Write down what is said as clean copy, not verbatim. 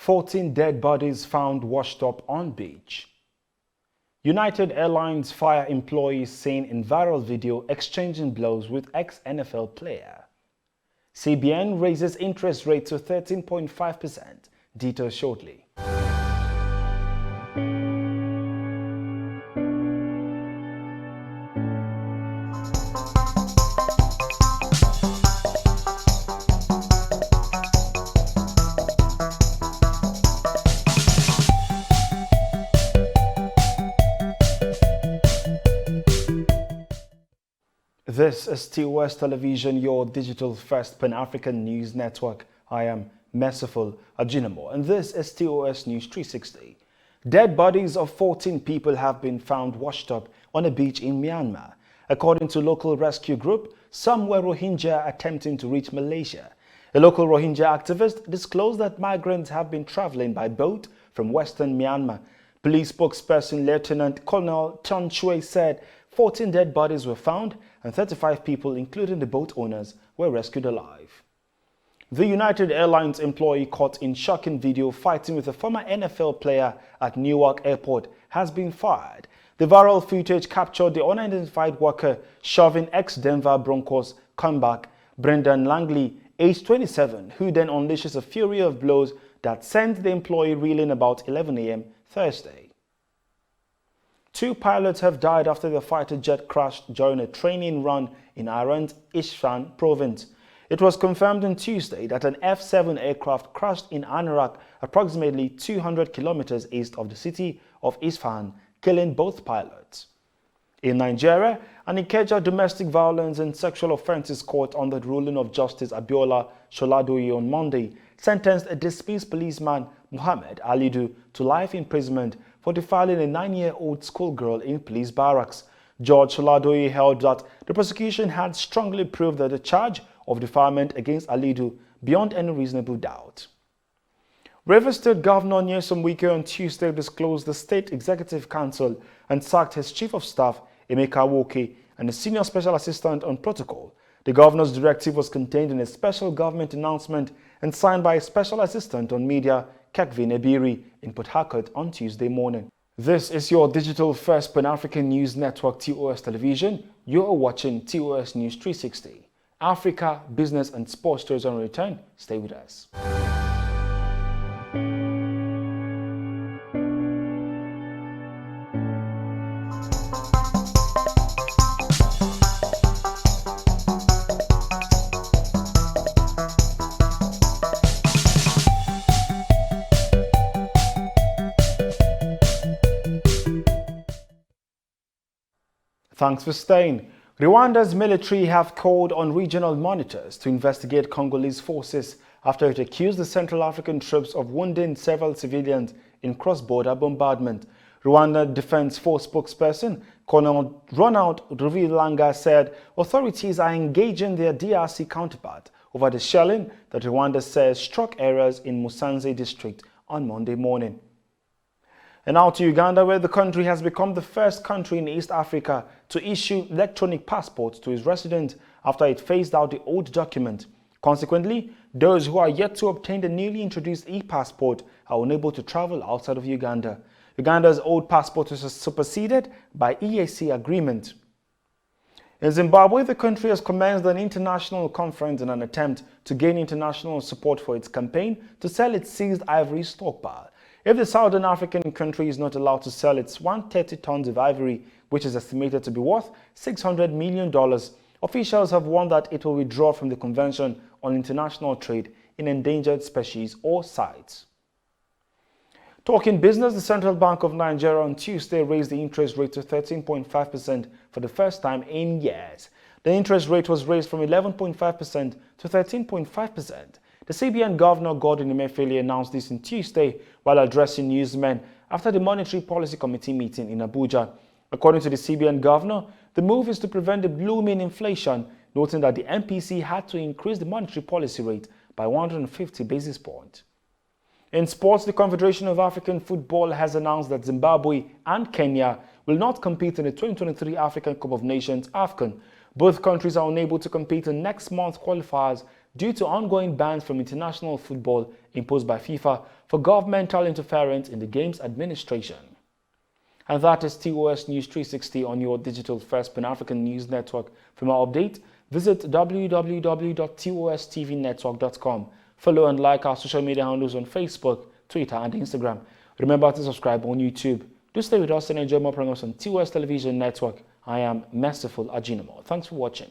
14 dead bodies found washed up on beach. United Airlines fire employees seen in viral video exchanging blows with ex-NFL player. CBN raises interest rate to 13.5%. Details shortly. This is TOS Television, your digital-first Pan-African news network. I am Merciful Ajinamo, and this is TOS News 360. Dead bodies of 14 people have been found washed up on a beach in Myanmar. According to local rescue group, some were Rohingya attempting to reach Malaysia. A local Rohingya activist disclosed that migrants have been traveling by boat from western Myanmar. Police spokesperson Lieutenant Colonel Chan Chui said 14 dead bodies were found and 35 people, including the boat owners, were rescued alive. The United Airlines employee caught in shocking video fighting with a former NFL player at Newark Airport has been fired. The viral footage captured the unidentified worker shoving ex-Denver Broncos comeback Brendan Langley, aged 27, who then unleashes a fury of blows that sent the employee reeling about 11 a.m. Thursday. 2 pilots have died after the fighter jet crashed during a training run in Iran's Isfahan province. It was confirmed on Tuesday that an F-7 aircraft crashed in Newark, approximately 200 kilometers east of the city of Isfahan, killing both pilots. In Nigeria, an Ikeja domestic violence and sexual offences court under the ruling of Justice Abiola Soladoye on Monday sentenced a dismissed policeman, Mohammed Alidu, to life imprisonment for defiling a 9-year-old schoolgirl in police barracks. Judge Soladoye held that the prosecution had strongly proved that the charge of defilement against Alidu beyond any reasonable doubt. Rivers State Governor Nyesom Wike on Tuesday disclosed the State Executive Council and sacked his Chief of Staff, Emeka Woke, and a Senior Special Assistant on Protocol. The governor's directive was contained in a special government announcement and signed by a Special Assistant on Media, Kekvin Ebiri, in Port Harcourt on Tuesday morning. This is your digital-first Pan-African news network, TOS Television. You are watching TOS News 360. Africa, business and sports stories on return. Stay with us. Thanks for staying. Rwanda's military have called on regional monitors to investigate Congolese forces after it accused the Central African troops of wounding several civilians in cross-border bombardment. Rwanda Defense Force spokesperson Colonel Ronald Ruvilanga said authorities are engaging their DRC counterpart over the shelling that Rwanda says struck areas in Musanze district on Monday morning. And now to Uganda, where the country has become the first country in East Africa to issue electronic passports to its residents after it phased out the old document. Consequently, those who are yet to obtain the newly introduced e-passport are unable to travel outside of Uganda. Uganda's old passport was superseded by EAC agreement. In Zimbabwe, the country has commenced an international conference in an attempt to gain international support for its campaign to sell its seized ivory stockpile. If the Southern African country is not allowed to sell its 130 tons of ivory, which is estimated to be worth $600 million, officials have warned that it will withdraw from the Convention on International Trade in Endangered Species or CITES. Talking business, the Central Bank of Nigeria on Tuesday raised the interest rate to 13.5% for the first time in years. The interest rate was raised from 11.5% to 13.5%. The CBN Governor Gordon Emefiele announced this on Tuesday while addressing newsmen after the Monetary Policy Committee meeting in Abuja. According to the CBN Governor, the move is to prevent the blooming inflation, noting that the MPC had to increase the monetary policy rate by 150 basis points. In sports, the Confederation of African Football has announced that Zimbabwe and Kenya will not compete in the 2023 African Cup of Nations AFCON. Both countries are unable to compete in next month's qualifiers due to ongoing bans from international football imposed by FIFA for governmental interference in the game's administration. And that is TOS News 360 on your digital first Pan-African news network. For more updates, visit www.tostvnetwork.com. Follow and like our social media handles on Facebook, Twitter, and Instagram. Remember to subscribe on YouTube. Do stay with us and enjoy more programs on TOS Television Network. I am Merciful Ajinamo. Thanks for watching.